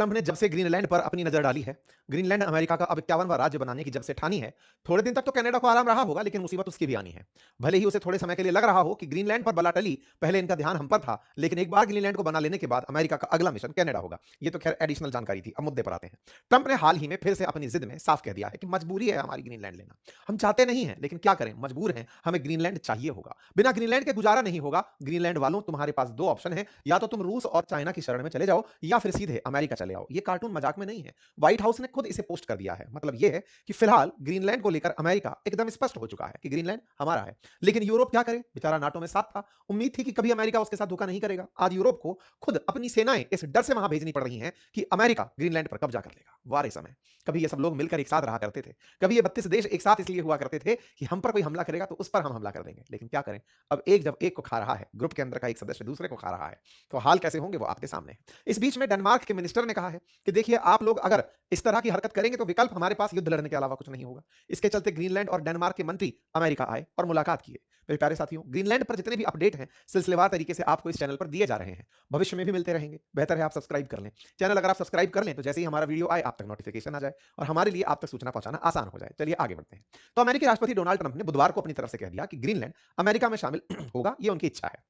Trump ने जब से ग्रीनलैंड पर अपनी नजर डाली है, ग्रीनलैंड अमेरिका का अब 51वां राज्य बनाने की जब से ठानी है, थोड़े दिन तक तो कनाडा को आराम रहा होगा, लेकिन मुसीबत उसकी भी आनी है। भले ही उसे थोड़े समय के लिए लग रहा हो कि ग्रीनलैंड पर बला टली, पहले इनका ध्यान हम पर था, लेकिन एक बार ग्रीनलैंड को बना लेने के बाद अमेरिका का अगला मिशन कनाडा होगा। ये तो खैर एडिशनल जानकारी थी। अब मुद्दे पर आते हैं। ट्रंप ने हाल ही में फिर से अपनी जिद में साफ कह दिया है कि मजबूरी है हमारी ग्रीनलैंड लेना। हम चाहते नहीं हैं, लेकिन क्या करें, मजबूर हैं, हमें ग्रीनलैंड चाहिए होगा। बिना ग्रीनलैंड के गुजारा नहीं होगा। ग्रीनलैंड वालों, तुम्हारे पास दो ऑप्शन है, या तो तुम रूस और चाइना की शरण में चले जाओ, या फिर सीधे अमेरिका चले आओ। ये कार्टून मजाक में नहीं है। व्हाइट हाउस ने खुद इसे पोस्ट कर दिया है। मतलब ये है कि फिलहाल ग्रीनलैंड को लेकर अमेरिका एकदम स्पष्ट हो चुका है कि ग्रीनलैंड हमारा है। लेकिन यूरोप क्या करे, बेचारा नाटो में साथ था। उम्मीद थी कि कभी अमेरिका उसके साथ धोखा नहीं करेगा। आज यूरोप को खुद अपनी सेनाएं इस डर से वहां भेजनी पड़ रही हैं कि अमेरिका ग्रीनलैंड पर कब्जा कर लेगा। वारे समय, कभी ये सब लोग मिलकर एक साथ रहा करते थे। कभी ये 32 देश एक साथ इसलिए हुआ करते थे कि हम पर कोई हमला करेगा तो उस पर हम हमला कर देंगे। लेकिन क्या करें, अब एक जब एक को खा रहा है, ग्रुप के अंदर का एक सदस्य दूसरे को खा रहा है, तो हाल कैसे होंगे वो आपके सामने है। इस बीच में डेनमार्क के मिनिस्टर ने कहा है कि देखिए, आप लोग अगर इस तरह की हरकत करेंगे तो विकल्प हमारे पास युद्ध लड़ने के अलावा कुछ नहीं होगा। इसके चलते ग्रीनलैंड और डेनमार्क के मंत्री अमेरिका आए और मुलाकात किए। मेरे प्यारे साथियों, ग्रीनलैंड पर जितने भी अपडेट हैं, सिलसिलेवार तरीके से आपको इस चैनल पर दिए जा रहे हैं। भविष्य में भी मिलते रहेंगे। बेहतर है आप सब्सक्राइब कर लें। चैनल अगर आप सब्सक्राइब कर लें तो जैसे ही हमारा वीडियो आए आप तक नोटिफिकेशन आ जाए और हमारे लिए आप तक सूचना पहुंचाना आसान हो जाए। चलिए आगे बढ़ते हैं। तो अमेरिकी राष्ट्रपति डोनाल्ड ट्रंप ने बुधवार को अपनी तरफ से कह दिया कि ग्रीनलैंड अमेरिका में शामिल होगा। ये उनकी इच्छा है।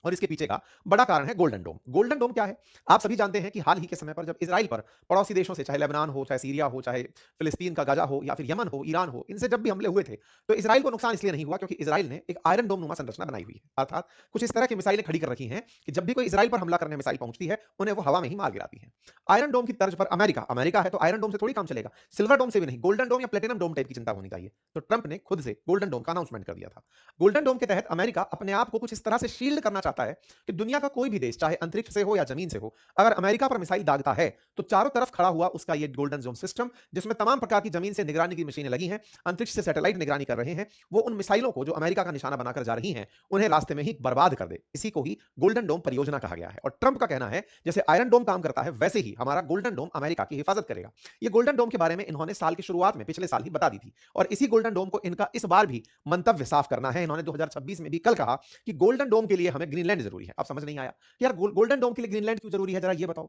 और इसके पीछे का बड़ा कारण है गोल्डन डोम। गोल्डन डोम क्या है? आप सभी जानते हैं कि हाल ही के समय पर जब इजराइल पर पड़ोसी देशों से, चाहे लेबनान हो, चाहे सीरिया हो, चाहे फिलिस्तीन का गाजा हो, या फिर यमन हो, ईरान हो, इनसे जब भी हमले हुए थे, तो इजराइल को नुकसान इसलिए नहीं हुआ क्योंकि इजराइल ने एक आयरन डोम नुमा संरचना बनाई हुई है। अर्थात कुछ इस तरह की मिसाइलें खड़ी कर रखी हैं कि जब भी कोई इजराइल पर हमला करने मिसाइल पहुंचती है, उन्हें वो हवा में ही मार गिराती है। आयरन डोम की तर्ज पर अमेरिका अमेरिका है, तो आयरन डोम से थोड़ी काम चलेगा। सिल्वर डोम से भी नहीं, गोल्डन डोम या प्लेटिनम डोम टाइप की चिंता होनी चाहिए। तो ट्रंप ने खुद से गोल्डन डोम का अनाउंसमेंट कर दिया था। गोल्डन डोम के तहत अमेरिका अपने आप को कुछ इस तरह से शील्ड करना चाहता है कि दुनिया का कोई भी देश, चाहे अंतरिक्ष से हो या जमीन से हो, अगर अमेरिका पर मिसाइल दागता है तो चारों तरफ खड़ा हुआ उसका ये गोल्डन जोन सिस्टम, जिसमें तमाम प्रकार की जमीन से निगरानी की मशीनें लगी हैं, अंतरिक्ष से सैटेलाइट निगरानी कर रहे हैं, वो उन मिसाइलों को जो अमेरिका का निशाना बनाकर जा रही हैं, उन्हें रास्ते में ही बर्बाद कर दे। इसी को ही गोल्डन डोम परियोजना कहा गया है। और ट्रंप का कहना है जैसे आयरन डोम काम करता है, वैसे ही हमारा गोल्डन डोम अमेरिका की हिफाजत करेगा। ये गोल्डन डोम के बारे में इन्होंने साल की शुरुआत में, पिछले साल ही बता दी थी। और इसी गोल्डन डोम को इनका इस बार भी मंतव्य साफ करना है। इन्होंने 2026 में भी कल कहा कि गोल्डन डोम के लिए हमें ग्रीनलैंड जरूरी है। अब समझ नहीं आया यार, गोल्डन डोम के लिए ग्रीनलैंड क्यों जरूरी है, जरा ये बताओ।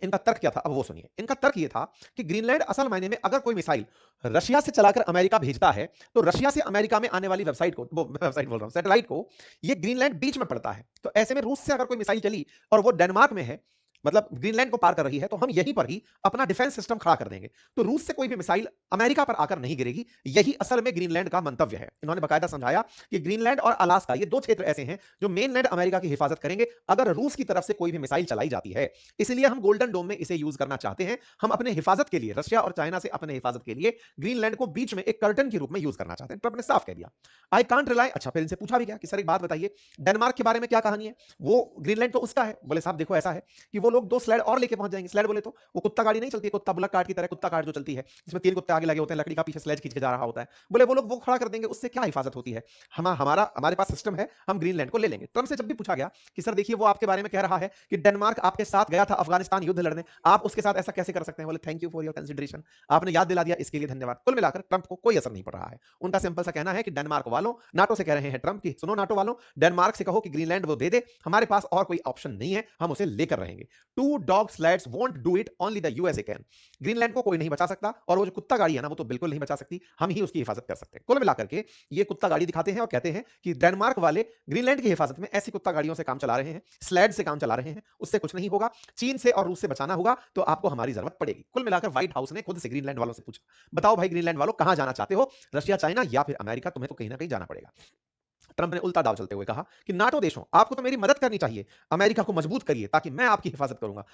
इनका तर्क क्या था, अब वो सुनिए। इनका तर्क ये था कि ग्रीनलैंड असल मायने में अगर कोई मिसाइल रशिया से चलाकर अमेरिका भेजता है, तो रशिया से अमेरिका में आने वाली वेबसाइट को, वो वेबसाइट बोल रहा हूं, सैटेलाइट को, ये ग्रीनलैंड बीच में पड़ता है। तो ऐसे में रूस से अगर कोई मिसाइल चली और वो डेनमार्क में है, मतलब ग्रीनलैंड को पार कर रही है, तो हम यहीं पर ही अपना डिफेंस सिस्टम खड़ा कर देंगे। तो रूस से कोई भी मिसाइल अमेरिका पर आकर नहीं गिरेगी। यही असल में ग्रीनलैंड का मंतव्य है। इन्होंने बकायदा समझाया कि ग्रीनलैंड और अलास्का, ये दो क्षेत्र ऐसे हैं जो मेनलैंड अमेरिका की हिफाजत करेंगे अगर रूस की तरफ से कोई भी मिसाइल चलाई जाती है। इसलिए हम गोल्डन डोम में इसे यूज करना चाहते हैं। हम अपने हिफाजत के लिए, रशिया और चाइना से अपने हिफाजत के लिए ग्रीनलैंड को बीच में एक कर्टन के रूप में यूज करना चाहते हैं। ट्रंप ने साफ कह दिया, आई कांट रिलाई। अच्छा, फिर इनसे पूछा भी गया कि सर एक बात बताइए, डेनमार्क के बारे में क्या कहानी है? वो ग्रीनलैंड तो उसका है। बोले साहब देखो, ऐसा है कि वो लोग 2 स्लेड और लेके पहुंच जाएंगे। स्लेड बोले तो वो कुत्ता गाड़ी नहीं चलती है, कुत्ता बुलक कार्ट की तरह कुत्ता कार्ट जो चलती है, जिसमें 3 कुत्ते आगे लगे होते हैं, लकड़ी का पीछे स्लेज खींच के जा रहा होता है। बोले वो लोग वो खड़ा कर देंगे, उससे क्या हिफाजत होती है? हमारे पास सिस्टम है, हम ग्रीनलैंड को ले लेंगे। ट्रंप से जब भी पूछा गया कि सर देखिए, वो आपके बारे में कह रहा है कि डेनमार्क आपके साथ गया था अफगानिस्तान युद्ध लड़ने, आप उसके साथ ऐसा कैसे कर सकते हैं? बोले thank you for your consideration, आपने याद दिला दिया, इसके लिए धन्यवाद। कुल मिलाकर ट्रंप को कोई असर नहीं पड़ रहा है। उनका सिंपल सा कहना है कि डेनमार्क वालों, नाटो से कह रहे हैं ट्रंप की, सुनो नाटो वालों, डेनमार्क से कहो कि ग्रीनलैंड वो दे दे, हमारे पास और कोई ऑप्शन नहीं है, हम उसे लेकर रहेंगे। Two dog sleds won't do it, only the USA can. Greenland को कोई नहीं बचा सकता, और वो जो कुत्ता गाड़ी है ना, वो तो बिल्कुल नहीं बचा सकती, हम ही उसकी हिफाजत कर सकते हैं। कुल मिलाकर के ये कुत्ता गाड़ी दिखाते हैं और कहते हैं कि डेनमार्क वाले ग्रीनलैंड की हिफाजत में ऐसी कुत्ता गाड़ियों से काम चला रहे हैं, स्लैड से काम चला रहे हैं, उससे कुछ नहीं होगा। चीन से और रूस से बचाना होगा तो आपको हमारी जरूरत पड़ेगी। कुल मिलाकर व्हाइट हाउस ने खुद से ग्रीनलैंड वालों से पूछा, बताओ भाई ग्रीनलैंड वालों, कहां जाना चाहते हो, रशिया, चाइना या फिर अमेरिका? तुम्हें तो कहीं ना कहीं जाना पड़ेगा। ट्रंप ने उल्टा दाव चलते हुए कहा कि नाटो देशों, आपको तो मेरी मदद करनी चाहिए, अमेरिका को मजबूत करिए ताकि मैं आपकी हिफाजत करूंगा।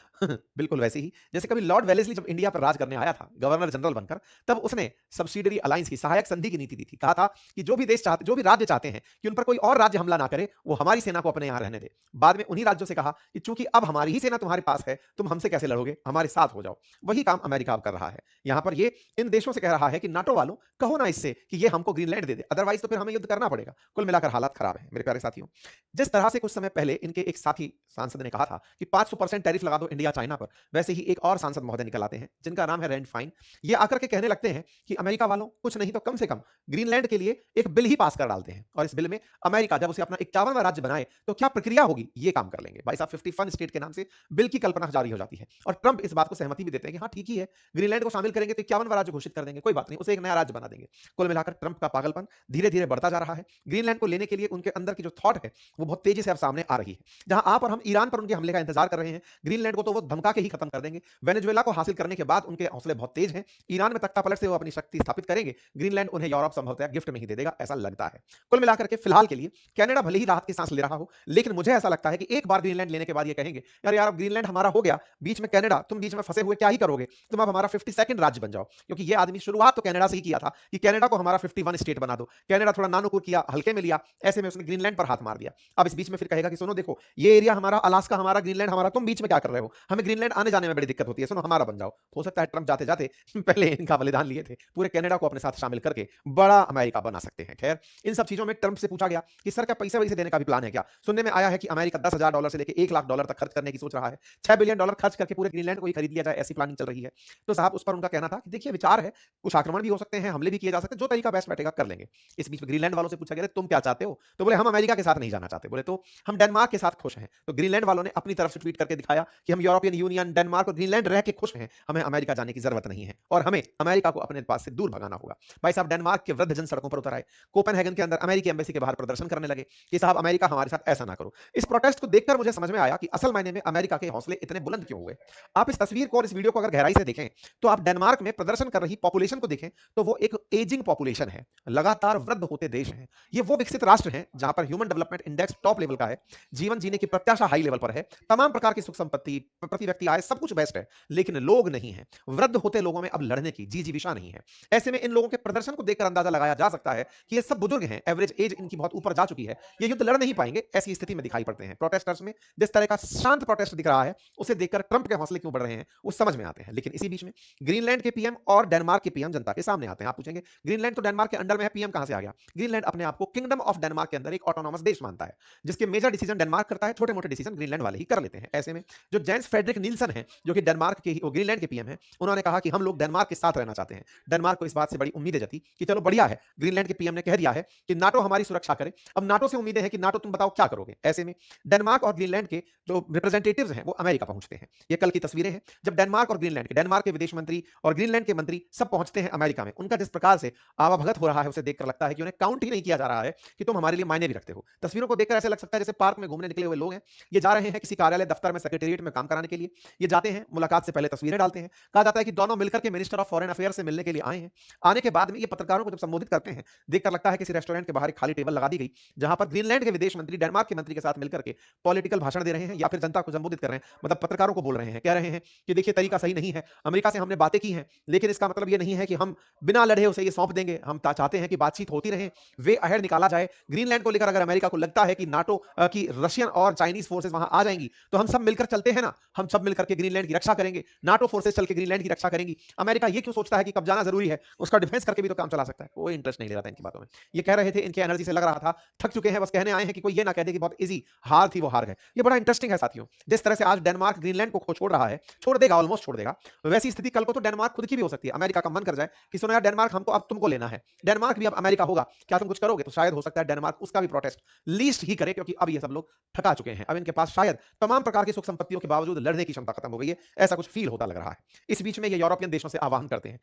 बिल्कुल वैसे ही जैसे कभी लॉर्ड वेलेस्ली जब इंडिया पर राज करने आया था गवर्नर जनरल बनकर, तब उसने सब्सिडरी अलायंस की, सहायक संधि की नीति दी थी। कहा था कि जो भी देश चाहते, जो भी राज्य चाहते हैं कि उन पर कोई और राज्य हमला ना करे, वो हमारी सेना को अपने यहां रहने दे। बाद में उन्हीं राज्यों से कहा कि चूंकि अब हमारी ही सेना तुम्हारे पास है, तुम हमसे कैसे लड़ोगे, हमारे साथ हो जाओ। वही काम अमेरिका अब कर रहा है। यहां पर ये इन देशों से कह रहा है कि नाटो वालों, कहो ना इससे कि ये हमको ग्रीनलैंड दे दे, अदरवाइज तो फिर हमें युद्ध करना पड़ेगा। कुल मिलाकर हालात खराब है मेरे प्यारे साथियों। जिस तरह से कुछ समय पहले इनके एक साथी सांसद ने कहा था कि 500% टैरिफ लगा दो इंडिया चाइना पर, वैसे ही एक और सांसद महोदय निकल आते हैं जिनका नाम है रैंड फाइन। ये आकर के कहने लगते हैं कि अमेरिका वालों कुछ नहीं तो कम से कम ग्रीनलैंड के लिए एक बिल ही पास कर डालते हैं, और इस बिल में अमेरिका जब उसे अपना 51वां राज्य बनाए तो क्या प्रक्रिया होगी ये काम कर लेंगे। भाई साहब 51 स्टेट के नाम से बिल की कल्पना जारी हो जाती है, और ट्रंप इस बात को सहमति भी देते हैं कि हाँ ठीक ही है, ग्रीनलैंड को शामिल करेंगे तो 51वां राज्य घोषित कर देंगे, कोई बात नहीं, उसे एक नया राज्य बना देंगे। कुल मिलाकर ट्रंप का पागलपन धीरे धीरे बढ़ता जा रहा है। ग्रीनलैंड को लेने के लिए उनके अंदर की जो थॉट है वो बहुत तेजी से अब सामने आ रही है। जहां आप और हम ईरान पर उनके हमले का इंतजार कर रहे हैं, ग्रीनलैंड को तो वो धमका के ही खत्म कर देंगे। वेनेजुएला को हासिल करने के बाद उनके हौसले बहुत तेज हैं, ईरान में तख्ता पलट से वो अपनी शक्ति स्थापित करेंगे, ग्रीनलैंड उन्हें यूरोप संभवतः गिफ्ट में ही दे देगा, ऐसा लगता है। कुल मिलाकर के फिलहाल के लिए कनाडा भले ही राहत की सांस ले रहा हो, लेकिन मुझे ऐसा लगता है कि एक बार ग्रीनलैंड लेने के बाद ये कहेंगे यार यार अब ग्रीनलैंड हमारा हो गया, बीच में कनाडा, तुम बीच में फंसे हुए क्या ही करोगे, तुम अब हमारा 52nd राज्य बन जाओ। क्योंकि ये आदमी शुरुआत तो कनाडा से ही किया था कि कनाडा को हमारा 51 स्टेट बना दो, कनाडा थोड़ा नानुकुर किया, हल्के में लिया, ऐसे में उसने ग्रीनलैंड पर हाथ मार दिया। अब इस बीच में फिर कहेगा कि सुनो देखो ये एरिया हमारा, अलास्का हमारा, ग्रीनलैंड हमारा, तुम बीच में क्या कर रहे हो, हमें ग्रीनलैंड आने जाने में बड़ी दिक्कत होती है, सुनो हमारा बन जाओ। हो सकता है ट्रंप जाते जाते पहले इनका बलिदान लिए थे, पूरे कनाडा को अपने साथ शामिल करके बड़ा अमेरिका बना सकते हैं। खैर इन सब चीजों में ट्रंप से पूछा गया कि सर क्या पैसे वैसे देने का भी प्लान है क्या। सुनने में आया है कि अमेरिका $10,000 से लेकर $1,00,000 तक खर्च करने की सोच रहा है, $6 बिलियन खर्च करके पूरे ग्रीनलैंड को ही खरीद लिया जाए, ऐसी प्लानिंग चल रही है। तो साहब उस पर उनका कहना था कि देखिए विचार है, कुछ आक्रमण भी हो सकते हैं, हमले भी किए जा सकते हैं, जो तरीका बेस्ट बैठेगा कर लेंगे। इस बीच में ग्रीनलैंड वालों से पूछा गया तुम क्या चाहते हो, तो बोले हम अमेरिका के साथ नहीं जाना चाहते, बोले तो हम डेनमार्क के साथ खुश हैं। तो ग्रीनलैंड वालों ने अपनी तरफ से ट्वीट करके दिखाया कि हम यूरोपियन यूनियन, डेनमार्क और ग्रीनलैंड रह के खुश हैं, हमें अमेरिका जाने की जरूरत नहीं है और हमें अमेरिका को अपने पास से दूर भगाना होगा। भाई साहब डेनमार्क के वृद्ध जन सड़कों पर उतर आए, कोपेनहेगन के अंदर अमेरिकी एम्बेसी के बाहर प्रदर्शन करने लगे कि साहब अमेरिका हमारे साथ ऐसा ना करो। इस प्रोटेस्ट को देखकर मुझे समझ में आया कि असल मायने में अमेरिका के हौसले इतने बुलंद क्यों हुए। आप इस तस्वीर को और इस वीडियो को अगर गहराई से देखें तो आप डेनमार्क में प्रदर्शन कर रही पॉपुलेशन को देखें तो वो एक एजिंग पॉपुलेशन है, लगातार वृद्ध होते देश हैं। ये वो विकसित राष्ट्र हैं जहां पर human development index top level का है, जीवन जीने की प्रत्याशा हाई लेवल पर है, तमाम प्रकार की सुख संपत्ति, प्रति व्यक्ति आय सब कुछ बेस्ट है, लेकिन लोग नहीं है। वृद्ध होते लोगों में अब लड़ने की जी विशा नहीं है। ऐसे में इन लोगों के प्रदर्शन को देखकर अंदाजा लगाया जा सकता है कि ये सब बुजुर्ग हैं, एवरेज एज इनकी बहुत ऊपर जा चुकी है, ये युद्ध लड़ नहीं पाएंगे, ऐसी स्थिति में दिखाई पड़ते हैं। प्रोटेस्टर्स में जिस तरह का शांत प्रोटेस्ट दिख रहा है उसे देखकर ट्रंप के हौसले क्यों बढ़ रहे हैं वो समझ में आते हैं। लेकिन इसी बीच में ग्रीनलैंड के पीएम और डेनमार्क के पीएम जनता के सामने आते हैं। आप पूछेंगे ग्रीनलैंड तो डेनमार्क के अंडर में है, पीएम कहां से आ गया। ग्रीनलैंड अपने आप को किंगडम ऑफ डेनमार्क के अंदर एक ऑटोनॉमस देश मानता है, जिसके मेजर डिसीजन डेनमार्क करता है, छोटे मोटे डिसीजन ग्रीनलैंड वाले ही कर लेते हैं। ऐसे में जो जेंस फ्रेडरिक नील्सन है जो कि डेनमार्क के ग्रीनलैंड के पीएम है, उन्होंने कहा कि हम लोग डेनमार्क के साथ रहना चाहते हैं। डेनमार्क को इस बात से बड़ी उम्मीदें जती कि चलो बढ़िया है, ग्रीनलैंड के पीएम ने कह दिया है कि नाटो हमारी सुरक्षा करे, अब नाटो से उम्मीदें हैं कि नाटो तुम बताओ क्या करोगे। ऐसे में डेनमार्क और ग्रीनलैंड के जो रिप्रेजेंटेटिव्स हैं वो अमेरिका पहुंचते हैं। ये कल की तस्वीरें हैं जब डेनमार्क और ग्रीनलैंड के, डेनमार्क के विदेश मंत्री और ग्रीनलैंड के मंत्री सब पहुंचते हैं अमेरिका में। उनका जिस प्रकार से आवाभगत हो रहा है उसे देखकर लगता है कि उन्हें काउंट ही नहीं किया जा रहा है कि तुम हमारे लिए मायने भी रखते हो। तस्वीरों को देखकर ऐसे लग सकता है जैसे पार्क में घूमने निकले हुए लोग हैं, ये जा रहे हैं किसी कार्यालय दफ्तर में, सेक्रेटेरिएट में काम कराने के लिए। ये जाते हैं, मुलाकात से पहले तस्वीरें डालते हैं, कहा जाता है कि दोनों मिलकर के मिनिस्टर ऑफ फॉरेन अफेयर से मिलने के लिए आए हैं। आने के बाद में ये पत्रकारों को जब संबोधित करते हैं, देखकर लगता है किसी रेस्टोरेंट के बाहर एक खाली टेबल लगा दी गई, जहां पर ग्रीनलैंड के विदेश मंत्री डेनमार्क के मंत्री के साथ मिलकर के पॉलिटिकल भाषण दे रहे हैं या फिर जनता को संबोधित कर रहे हैं, मतलब पत्रकारों को बोल रहे हैं, कह रहे हैं कि देखिए तरीका सही नहीं है, अमेरिका से हमने बातें की हैं, लेकिन इसका मतलब ये नहीं है कि हम बिना लड़े उसे ये सौंप देंगे, हम चाहते हैं कि बातचीत होती रहे, वे अहेड निकाला जाए। ग्रीनलैंड को लेकर अगर अमेरिका को लगता है कि नाटो की रशियन और चाइनीज फोर्सेस वहां आ जाएंगी तो हम सब मिलकर चलते हैं ना, हम सब मिलकर के ग्रीनलैंड की रक्षा करेंगे, नाटो फोर्सेस चल के ग्रीनलैंड की रक्षा करेंगी। अमेरिका ये क्यों सोचता है कि कब जाना जरूरी है, उसका डिफेंस करके भी तो काम चला सकता है। कोई इंटरेस्ट नहीं ले रहा था इनकी बातों में। ये कह रहे थे, इनके एनर्जी से लग रहा था थक चुके हैं, बस कहने आए हैं कि कोई ये ना कह दे कि बहुत इजी हार थी, वो हार गए। ये बड़ा इंटरेस्टिंग है साथियों, जिस तरह से आज डेनमार्क ग्रीनलैंड को छोड़ रहा है, छोड़ देगा, ऑलमोस्ट छोड़ देगा, वैसी स्थिति कल को तो डेनमार्क खुद की भी हो सकती है। अमेरिका का मन कर जाए कि सुनो यार डेनमार्क हमको अब तुमको लेना है, डेनमार्क भी अब अमेरिका होगा, क्या तुम कुछ करोगे, तो शायद हो सकता है डेनमार्क उसका भी प्रोटेस्ट लीस्ट ही करे, क्योंकि अब ये सब लोग थका चुके हैं, अब इनके पास शायद तमाम प्रकार की सुख संपत्तियों के बावजूद लड़ने की क्षमता खत्म हो गई है, ऐसा कुछ फील होता लग रहा है। इस बीच में ये यूरोपियन देशों से आह्वान करते हैं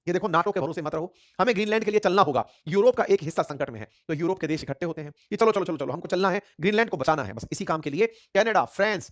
कि देखो नाटो के भरोसे मत रहो, हमें ग्रीनलैंड के लिए चलना होगा, यूरोप का एक हिस्सा संकट में है, तो यूरोप के देश इकट्ठे होते हैं कि चलो चलो चलो चलो हमको चलना है, ग्रीनलैंड को बचाना है। बस इसी काम के लिए कनाडा, फ्रांस,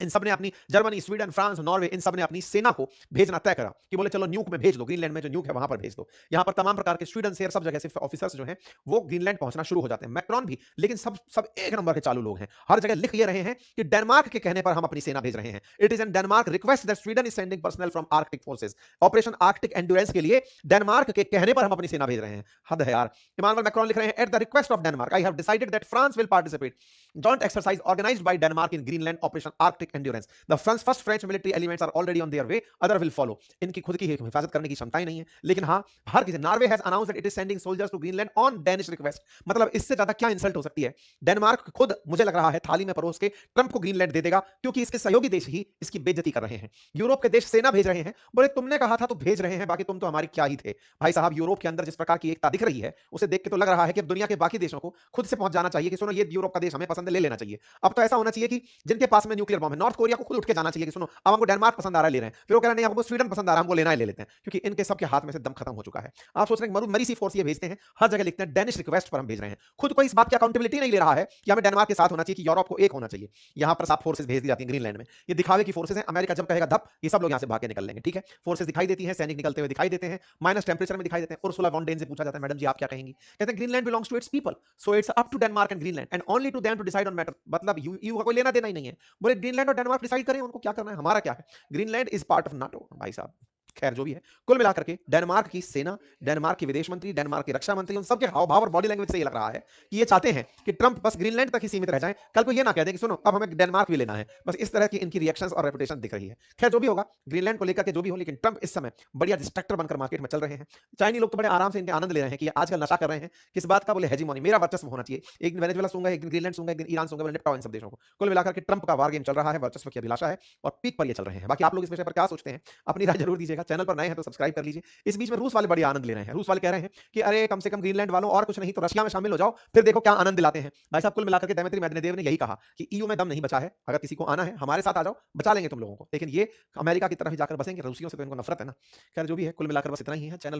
इन सब ने अपनी, जर्मनी, स्वीडन, फ्रांस, नॉर्वे, इन सब ने अपनी सेना को भेजना तय करा कि बोले चलो न्यूक में भेज दो, ग्रीनलैंड में जो न्यूक है वहां पर भेज दो। यहां पर तमाम प्रकार के स्वीडन से सब जगह से ऑफिसर्स जो हैं वो ग्रीनलैंड पहुंचना शुरू हो जाते हैं, मैक्रोन भी, लेकिन सब सब एक नंबर के चालू लोग हैं, हर जगह लिख ये रहे हैं कि डेनमार्क के कहने पर हम अपनी सेना भेज रहे हैं। It is an Denmark request that Sweden is sending personal from Arctic forces, operation Arctic endurance के लिए डेनमार्क के कहने पर हम अपनी सेना भेज रहे हैं। हद है यार। इमानुएल मैक्रोन लिख रहे हैं, at the request of Denmark I have decided that France will participate joint exercise organized by Denmark in Greenland Operation Arctic diplomatic endurance. The first French military elements are already on their way, other will follow. इनकी खुद की हिफाजत करने की क्षमताएं नहीं है, लेकिन हाँ हर किसी, Norway has announced that it is sending soldiers to Greenland on Danish request. मतलब इससे ज्यादा क्या इंसल्ट हो सकती है। डेनमार्क खुद मुझे लग रहा है थाली में परोस के ट्रंप को ग्रीनलैंड दे देगा, क्योंकि इसके सहयोगी देश ही इसकी बेइज्जती कर रहे हैं। यूरोप के देश सेना भेज रहे हैं, बोले तुमने कहा था तो भेज रहे हैं, बाकी तुम तो हमारी क्या ही थे। भाई साहब, यूरोप के अंदर जिस प्रकार की एकता दिख रही है, उसे देख के तो लग रहा है कि अब दुनिया के बाकी देशों को खुद से पहुंच जाना चाहिए कि सुनो ये यूरोप का देश हमें पसंद है, ले लेना चाहिए। अब तो ऐसा होना चाहिए कि जिनके पास में न्यूक्लियर बॉम्ब है, नॉर्थ कोरिया को खुद उठ के जाना चाहिए कि सुनो अब हमको डेनमार्क पसंद आ रहा है, ले रहे हैं। फिर वो कह रहे हैं नहीं हमको स्वीडन पसंद आ रहा है, हमको लेना है, ले लेते हैं, क्योंकि इनके सबके हाथ में से दम खत्म हो चुका है। आप सोच रहे हैं मरी सी फोर्स ये भेजते हैं, हर जगह लिखते हैं डेनिश रिक्वेस्ट पर हम भेज रहे हैं। खुद कोई इस बात की अकाउंटेबिलिटी नहीं ले रहा है कि हमें डेनमार्क के साथ होना चाहिए, कि यूरोप को एक होना चाहिए। यहां पर सब फोर्सेस भेज दी जाती हैं ग्रीनलैंड में, ये दिखावे की फोर्सेस हैं। अमेरिका जब कहेगा धप, ये सब लोग यहां से भाग के निकल लेंगे। ठीक है, फोर्सेस दिखाई देती हैं, सैनिक निकलते हुए दिखाई देते हैं, माइनस टेंपरेचर में दिखाई देते हैं। उर्सुला वॉन डेन से पूछा जाता है मैडम जी आप क्या कहेंगी, कहते हैं Greenland belongs to its people, so it's up to Denmark and Greenland and only to them to decide on matter. मतलब यू का कोई लेना देना ही नहीं है। बोले ग्रीनलैंड और डेनमार्क डिसाइड करें, उनको क्या करना है, हमारा क्या है। Greenland is part of NATO भाई साहब। खैर जो भी है, कुल मिलाकर के डेनमार्क की सेना, डेनमार्क के विदेश मंत्री, डेनमार्क के रक्षा मंत्री, उन सबके हाव भाव और बॉडी लैंग्वेज से ये लग रहा है कि ये चाहते हैं कि ट्रंप बस ग्रीनलैंड तक ही सीमित रह जाए, कल को ये ना कह दें कि सुनो अब हमें डेनमार्क भी लेना है। बस इस तरह की इनकी रिएक्शंस और रेपुटेशन दिख रही है। खैर जो भी होगा, ग्रीनलैंड को लेकर के जो भी हो, लेकिन ट्रंप इस समय बढ़िया डिस्ट्रक्टर बनकर मार्केट में चल रहे हैं। चाइनीज लोग तो बड़े आराम से इनके आनंद ले रहे हैं कि आजकल नशा कर रहे हैं किस बात का, बोले हेजीमोनी, मेरा वर्चस्व होना चाहिए। एक दिन वेनेजुएला सूंगा, एक दिन ग्रीनलैंड सूंगा, एक दिन ईरान सूंगा, बोले निपटाओ इन सब देशों को। कुल मिलाकर के ट्रंप का वार गेम चल रहा है, वर्चस्व की अभिलाषा है और पीक पर ये चल रहे हैं। बाकी आप लोग इस विषय पर क्या सोचते हैं, अपनी राय जरूर दीजिएगा। चैनल पर नए हैं तो सब्सक्राइब कर लीजिए। इस बीच में रूस वाले बड़े आनंद ले रहे हैं। रूस वाले कह रहे हैं कि अरे कम से कम ग्रीनलैंड वालों और कुछ नहीं तो रशिया में शामिल हो जाओ, फिर देखो क्या आनंद दिलाते हैं। भाई साहब कुल मिलाकर के दिमित्री मेदवेदेव ने यही कहा कि ईयू में दम नहीं बचा है, अगर किसी को आना है हमारे साथ आ जाओ, बचा लेंगे तुम लोगों को। लेकिन ये अमेरिका की तरफ ही जाकर बसेंगे, रूसियों से तो इनको नफरत है ना। खैर जो भी है, कुल मिलाकर बस इतना ही है। चैनल